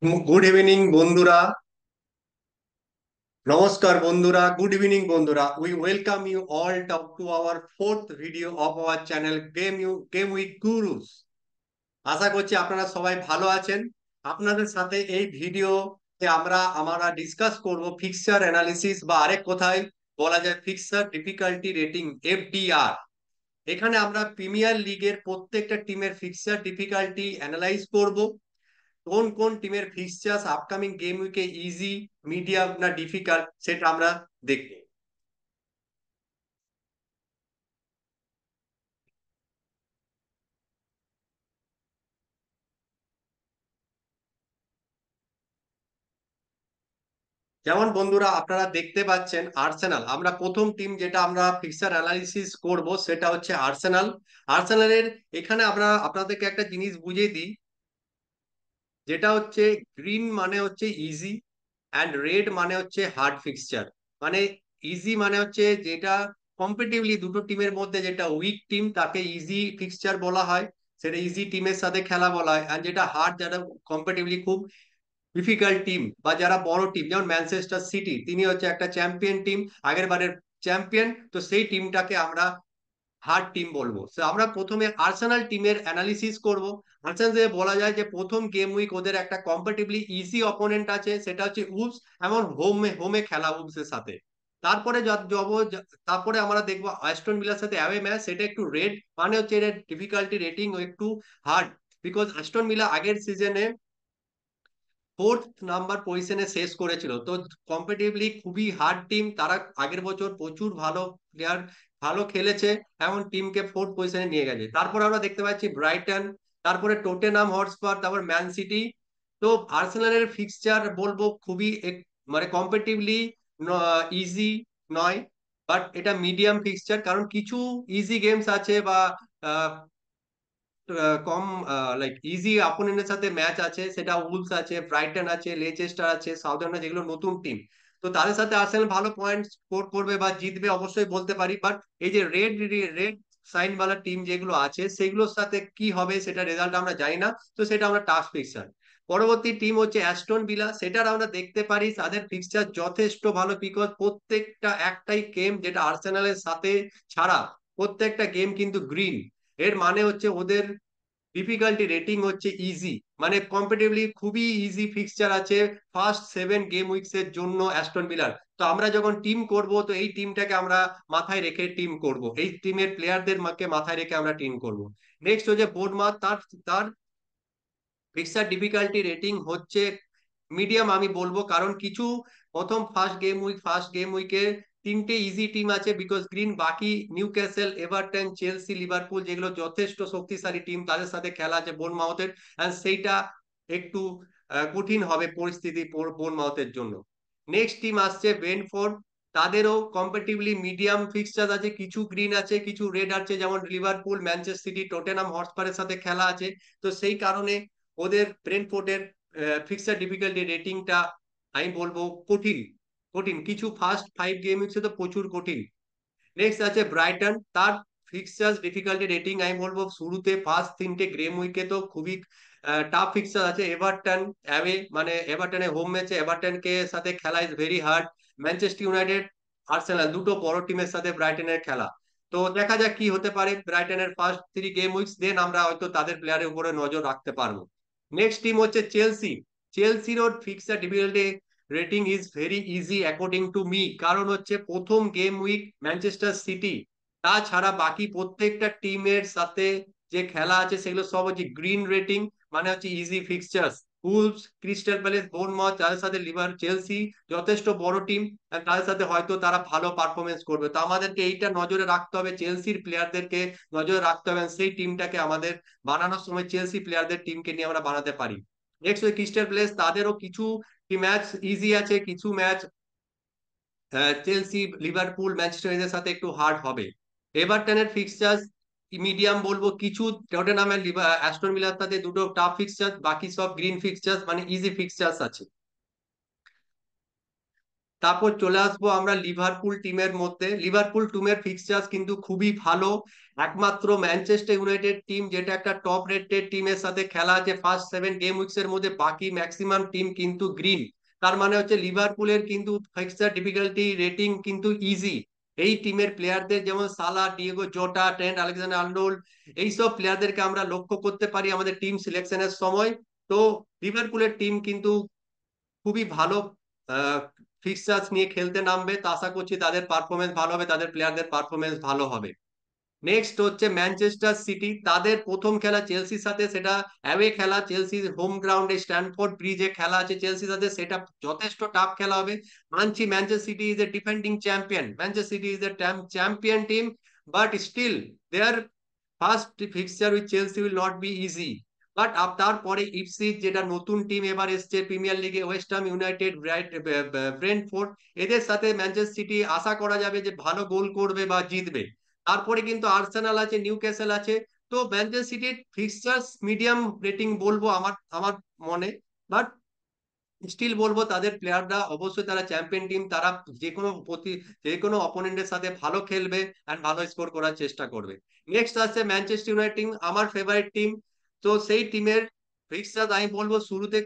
Good evening বন্ধুরা। নমস্কার বন্ধুরা, গুড ইভিনিং বন্ধুরা। We welcome you all to our fourth video of our channel game with gurus. আশা করছি আপনারা সবাই ভালো আছেন। আপনাদের সাথে এই ভিডিওতে আমরা ডিসকাস করব ফিক্সার অ্যানালিসিস, বা আরেক কথায় বলা যায় ফিক্সার ডিফিকাল্টি রেটিং, এফডিআর। এখানে আমরা প্রিমিয়ার লিগের প্রত্যেকটা টিমের ফিক্সার ডিফিকাল্টি অ্যানালাইজ করব। কোন কোন টিমের ফিক্সচার্স আপকামিং গেম উইকে ইজি, মিডিয়াম না ডিফিকাল্ট, সেটা আমরা দেখব। যেমন বন্ধুরা আপনারা দেখতে পাচ্ছেন আর্সেনাল, আমরা প্রথম টিম যেটা আমরা ফিক্সার অ্যানালিসিস করব সেটা হচ্ছে আর্সেনাল। আর্সেনালের এখানে আমরা আপনাদেরকে একটা জিনিস বুঝিয়ে দিই, যেটা হচ্ছে গ্রিন মানে হচ্ছে ইজি, অ্যান্ড রেড মানে হচ্ছে হার্ড ফিক্সচার। মানে ইজি মানে হচ্ছে যেটা কম্পিটিভলি দুটো টিমের মধ্যে যেটা উইক টিম তাকে ইজি ফিক্সচার বলা হয়, সেটা ইজি টিমের সাথে খেলা বলা হয়। আর যেটা হার্ড, যারা কম্পিটিভলি খুব ডিফিকাল্ট টিম বা যারা বড় টিম, যেমন ম্যানচেস্টার সিটি, তিনি হচ্ছে একটা চ্যাম্পিয়ন টিম, আগের বারের চ্যাম্পিয়ন, তো সেই টিমটাকে আমরা হার্ড টিম বলবো। তো আমরা প্রথমে আর্সেনাল টিমের অ্যানালিসিস করব। আর্সেনাল বলা যায় যে প্রথম গেম উইক ওদের একটা কম্পারেটিভলি ইজি অপোনেন্ট আছে, সেটা হচ্ছে উলস, এমন হোমে হোমে খেলা উলস এর সাথে। তারপরে তারপরে আমরা দেখবো অ্যাস্টন ভিলার সাথে অ্যাওয়ে ম্যাচ, সেটা একটু রেড, মানে হচ্ছে এর ডিফিকাল্টি রেটিং একটু হার্ড, বিকজ অ্যাস্টন ভিলা আগের সিজনে ফোর্থ নাম্বার পজিশনে শেষ করেছিল। তো কম্পিটিভলি খুবই হার্ড টিম, তারা আগের বছর প্রচুর ভালো প্লেয়ার ভালো খেলেছে, এমন টিমকে ফোর্থ পজিশনে নিয়ে গেছে। তারপর আমরা দেখতে পাচ্ছি ব্রাইটন, তারপরে টোটেনহাম হটস্পার, তারপর ম্যান সিটি। তো আর্সেনালের ফিক্সচার বলবো খুবই মানে কম্পিটিভলি ইজি নয়, বাট এটা মিডিয়াম ফিক্সচার, কারণ কিছু ইজি গেমস আছে বা কম লাইক ইজি অপোনেন্টের সাথে ম্যাচ আছে, সেটা উলস আছে, ব্রাইটন আছে, লেচেস্টার আছে, সাউদার্ন, যেগুলো নতুন টিম। তো তাদের সাথে আর্সেনাল ভালো পয়েন্ট স্কোর করবে বা জিতবে অবশ্যই বলতে পারি, বাট এই যে রেড রেড সাইন বালা টিম যেগুলো আছে সেগুলোর সাথে কি হবে সেটা রেজাল্ট আমরা জানি না। তো সেটা আমরা টাফ ফিক্সার। পরবর্তী টিম হচ্ছে অ্যাস্টন ভিলা, সেটার আমরা দেখতে পারি তাদের ফিক্সচার যথেষ্ট ভালো, বিকজ প্রত্যেকটা একটাই গেম যেটা আর্সেনালের সাথে ছাড়া প্রত্যেকটা গেম কিন্তু গ্রিন। এর মানে হচ্ছে ওদের ডিফিকাল্টি রেটিং হচ্ছে ইজি, মানে কম্পারেটিভলি খুবই ইজি ফিক্সচার আছে ফার্স্ট 7 গেম উইকস এর জন্য অ্যাস্টন ভিলার। তো আমরা যখন টিম করব, তো এই টিমটাকে আমরা মাথায় রেখে টিম করব, এই টিমের প্লেয়ারদের মাথায় রেখে আমরা টিম করব। নেক্সট হচ্ছে বোর্ডমার্ক, তার তার ফিক্সার ডিফিকাল্টি রেটিং হচ্ছে মিডিয়াম আমি বলবো, কারণ কিছু প্রথম ফার্স্ট গেম উইকে তিনটে ইজি টিম আছে, বিকজ গ্রিন বাকি নিউক্যাসল, এভারটন, চেলসি, লিভারপুল, যেগুলো যথেষ্ট শক্তিশালী টিম, তাদের সাথে খেলা আছে বোর্নমাউথের, এন্ড সেইটা একটু কঠিন হবে পরিস্থিতি বোর্নমাউথের জন্য। নেক্সট টিম আসছে ব্রেন্টফোর্ড, তাদেরও কম্পারেটিভলি মিডিয়াম ফিক্সচার আছে, কিছু গ্রিন আছে কিছু রেড আছে, যেমন লিভারপুল, ম্যানচেস্টার সিটি, টটেনহাম হটস্পারের সাথে খেলা আছে। তো সেই কারণে ওদের ব্রেন্টফোর্ডের ফিক্সার ডিফিকাল্টি রেটিংটা আমি বলবো কঠিন। কিছু ফার্স্ট 5 গেম হচ্ছে তো প্রচুর কঠিন। নেক্সট আছে ব্রাইটন, তার ফিক্সার ডিফিকাল্টি রেটিং আমি বলবো শুরুতে ফার্স্ট 3টে গেম উইকে তো খুবই টাফ ফিক্সার আছে। এভারটন অ্যাওয়ে, মানে এভারটনের হোম ম্যাচে এভারটনকে সাথে খেলা is very hard. Manchester United, Arsenal, দুটো বড় টিমের সাথে ব্রাইটনের খেলা। তো দেখা যাক কি হতে পারে ব্রাইটনের ফার্স্ট 3 গেম উইকস, দেন আমরা হয়তো তাদের প্লেয়ারের উপরে নজর রাখতে পারবো। নেক্সট টিম হচ্ছে চেলসি। চেলসির fixer difficulty rating is very easy according to me, কারণ হচ্ছে প্রথম গেম উইক ম্যানচেস্টার সিটি, তাছাড়া বাকি প্রত্যেকটা টিমের সাথে যে খেলা আছে সেগুলো সব হচ্ছে গ্রিন রেটিং, মানে হচ্ছে easy fixtures. Wolves, Crystal Palace, Bournemouth, তাদের সাথে চেলসি যথেষ্ট বড় টিম, তাদের সাথে হয়তো তারা ভালো পারফরমেন্স করবে। তো আমাদেরকে এইটা নজরে রাখতে হবে, চেলসির প্লেয়ারদেরকে নজরে রাখতে হবে, সেই টিমটাকে আমাদের বানানোর সময় চেলসি প্লেয়ারদের টিমকে নিয়ে আমরা বানাতে পারি। নেক্সট ওই ক্রিস্টাল প্যালেস, তাদেরও কিছু ম্যাচ ইজি আছে, কিছু ম্যাচ চেলসি, লিভারপুল, ম্যানচেস্টার ইউনাইটেডের সাথে একটু হার্ড হবে। এভারটনের ফিক্সচার্স মিডিয়াম বলবো, কিছু টটেনহামের অ্যাস্টন ভিলার সাথে দুটো টাফ ফিক্সচার্স, বাকি সব গ্রিন ফিক্সচার্স, মানে ইজি ফিক্সচার্স আছে। তারপর চলে আসবো আমরা লিভারপুল টিমের মধ্যে। লিভারপুল টিমের ফিক্সচার্স কিন্তু খুবই ভালো। একমাত্র ম্যানচেস্টার ইউনাইটেড টিম যেটা একটা টপ রেটেড টিমের সাথে খেলা আছে ফার্স্ট 7 গেম উইকস এর মধ্যে, বাকি ম্যাক্সিমাম টিম কিন্তু গ্রিন। তার মানে হচ্ছে লিভারপুলের কিন্তু ফিক্সচার ডিফিকাল্টি রেটিং কিন্তু ইজি। এই টিমের প্লেয়ারদের যেমন সালা, ডিয়েগো জোটা, ট্রেন্ট আলেকজান্ডার আর্নল্ড, এইসব প্লেয়ারদেরকে আমরা লক্ষ্য করতে পারি আমাদের টিম সিলেকশনের সময়। তো লিভারপুলের টিম কিন্তু খুবই ভালো ফিক্সার্স নিয়ে খেলতে নামবে, তো আশা করছি তাদের পারফরমেন্স ভালো হবে, তাদের প্লেয়ারদের পারফরমেন্স ভালো হবে। নেক্সট হচ্ছে ম্যানচেস্টার সিটি, তাদের প্রথম খেলা চেলসির সাথে, সেটা অ্যাওয়ে খেলা, চেলসির হোম গ্রাউন্ডে স্ট্যানফোর্ড ব্রিজে খেলা আছে চেলসির সাথে, সেটা যথেষ্ট টাফ খেলা হবে। মানছি Manchester City is a defending champion, Manchester City is a champion team, but still their first fixture with Chelsea will not be easy. But তারপরে ইপসিচ যেটা নতুন টিম এবার এসছে প্রিমিয়ার লিগে, ওয়েস্ট হাম ইউনাইটেড, ব্রেন্টফোর্ড, এদের সাথে ম্যানচেস্টার সিটি আশা করা যাবে যে ভালো গোল করবে বা জিতবে। তারপরে কিন্তু আর্সেনাল আছে, নিউক্যাসল আছে। তো ম্যানচেস্টার সিটির ফিক্সচার্স মিডিয়াম রেটিং বলবো আমার আমার মনে। বাট স্টিল বলবো তাদের প্লেয়াররা অবশ্যই, তারা চ্যাম্পিয়ন টিম, তারা যে কোনো অপোনেন্টের সাথে ভালো খেলবে এন্ড ভালো স্কোর করার চেষ্টা করবে। নেক্সট আছে ম্যানচেস্টার ইউনাইটেড, আমার ফেভারিট টিম। তো সেই টিমের ফিক্সচার আমি বলবো শুরুতে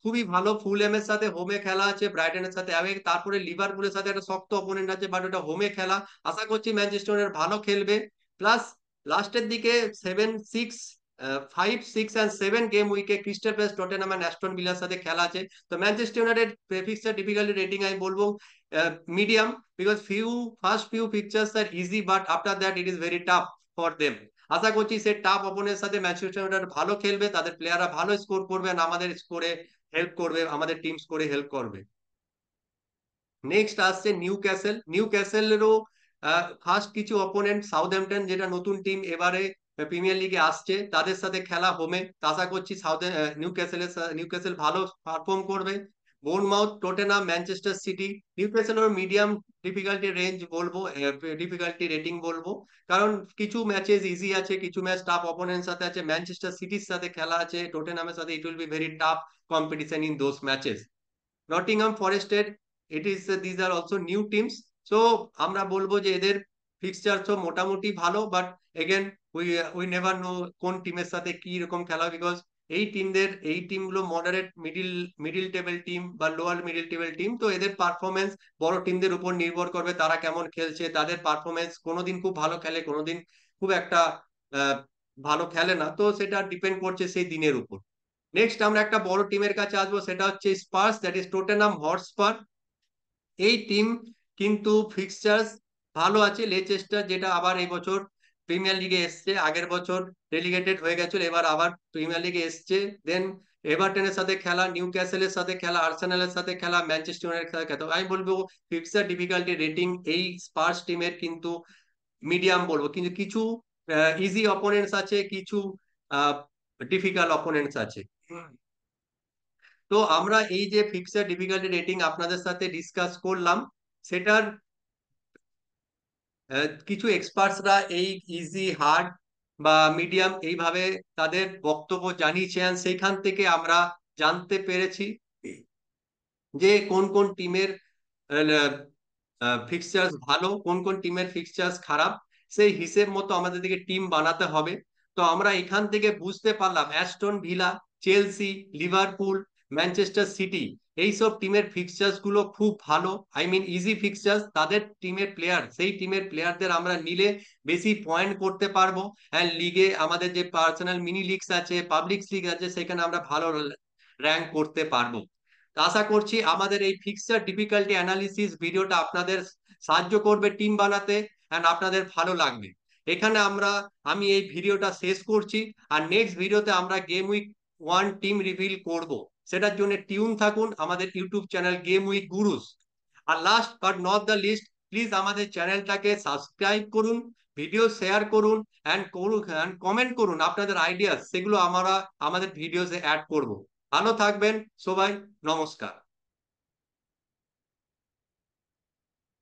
খুবই ভালো। ফুলহ্যাম এর সাথে হোমে খেলা আছে, ব্রাইটনের সাথে অ্যাওয়ে, তারপরে লিভারপুলের সাথে একটা শক্ত অপোনেন্ট আছে, বাট ওটা হোমে খেলা। আশা করছি ম্যানচেস্টার ইউনাইটেড ভালো খেলবে। প্লাস লাস্টের দিকে 5, 6 and 7 গেম উইকে Crystal Palace, Tottenham and Aston ভিলার সাথে খেলা আছে। তো Manchester United fixture difficulty rating আমি বলবো medium, because first few pictures are easy, but after that it is very tough for them. আশা করছি সে টাফ অপোনেন্টের সাথে ম্যানচেস্টার ইউনাইটেড ভালো খেলবে, তাদের প্লেয়াররা ভালো স্কোর করবে, আর আমাদের স্কোরে হেল্প করবে, আমাদের টিম স্কোরে হেল্প করবে। নেক্সট আসছে নিউ ক্যাসেল। নিউ ক্যাসেলেরও ফার্স্ট কিছু অপোনেন্ট সাউথহ্যাম্পটন, যেটা নতুন টিম এবারে প্রিমিয়ার লিগে আসছে, তাদের সাথে খেলা হোমে, আশা করছি নিউ ক্যাসেল ভালো পারফর্ম করবে। Bournemouth, Tottenham, Manchester city, new ক্যাসেলের মিডিয়াম ডিফিকাল্টি রেঞ্জ বলবো, ডিফিকাল্টি রেটিং বলবো, কারণ কিছু ম্যাচেস ইজি আছে, কিছু ম্যাচ টাফ অপোনেন্ট সাথে আছে, ম্যানচেস্টার সিটির সাথে খেলা আছে, টটেনহামের সাথে, it will be very tough competition in those matches. Nottingham ফরেস্টের, it is these are also new teams. So আমরা বলবো যে এদের ফিক্সচার তো মোটামুটি ভালো, but again we we never know কোন টিমের সাথে কি রকম খেলা, বিকজ এই টিমগুলো মডারেট মিডিল টেবিল টিম বা লোয়ার মিডিল টেবিল টিম, তো এদের পারফরমেন্স বড় টিমদের উপর নির্ভর করবে, তারা কেমন খেলছে, তাদের পারফরমেন্স কোনোদিন খুব ভালো খেলে, কোনোদিন খুব একটা আহ, ভালো খেলে না, তো সেটা ডিপেন্ড করছে সেই দিনের উপর। নেক্সট আমরা একটা বড় টিমের কাছে আসবো, সেটা হচ্ছে Spurs, that is Tottenham Hotspur. এই টিম কিন্তু ফিক্সচার্স ভালো আছে। লেচেস্টার, যেটা আবার এই বছর প্রিমিয়ার লিগে এসছে, আগের বছর রেলিগেটেড হয়ে গেছিল, এবার আবার প্রিমিয়ার লিগে এসছে। দেন এভারটনের সাথে খেলা, নিউ ক্যাসেলের সাথে খেলা, আর্সেনালের সাথে খেলা, ম্যানচেস্টার ইউনাইটেড সাথে খেলা। আমি বলবো ফিক্সচার ডিফিকাল্টি রেটিং এই স্পার্স টিমের কিন্তু মিডিয়াম বলবো, কিন্তু কিছু ইজি অপোনেন্টস আছে, কিছু ডিফিকাল্ট অপোনেন্টস আছে। তো আমরা এই যে ফিক্সড ডিফিকাল্টি রেটিং আপনাদের সাথে ডিসকাস করলাম, সেটার কিছু এক্সপার্টসরা এই ইজি, হার্ড বা মিডিয়াম এইভাবে তাদের বক্তব্য জানিয়েছেন, সেইখান থেকে আমরা জানতে পেরেছি যে কোন কোন টিমের ফিক্সচার্স ভালো, কোন কোন টিমের ফিক্সচার্স খারাপ, সেই হিসেব মতো আমাদের দিকে টিম বানাতে হবে। তো আমরা এখান থেকে বুঝতে পারলাম Aston villa, Chelsea, Liverpool, Manchester city, এইসব টিমের ফিক্সচার্স গুলো খুব ভালো, আই মিন ইজি ফিক্সচার্স। তাদের টিমের প্লেয়ার, সেই টিমের প্লেয়ারদের আমরা নিলে বেশি পয়েন্ট করতে পারবো, অ্যান্ড লিগে আমাদের যে পার্সোনাল মিনি লিগস আছে, পাবলিক লিগ আছে, সেখানে আমরা ভালো র্যাঙ্ক করতে পারবো। তো আশা করছি আমাদের এই ফিক্সচার ডিফিকাল্টি অ্যানালিসিস ভিডিওটা আপনাদের সাহায্য করবে টিম বানাতে, এন্ড আপনাদের ভালো লাগবে। এখানে আমি এই ভিডিওটা শেষ করছি, আর নেক্সট ভিডিওতে আমরা গেম উইক 1 টিম রিভিল করব। সেটার জন্য টিউন থাকুন আমাদের YouTube channel Game Week Gurus. আর last but not the least, please আমাদের চ্যানেলটাকে সাবস্ক্রাইব করুন, ভিডিও শেয়ার করুন, এন্ড কমেন্ট করুন আপনাদের আইডিয়া, সেগুলো আমরা আমাদের ভিডিওতে অ্যাড করব। ভালো থাকবেন সবাই, নমস্কার।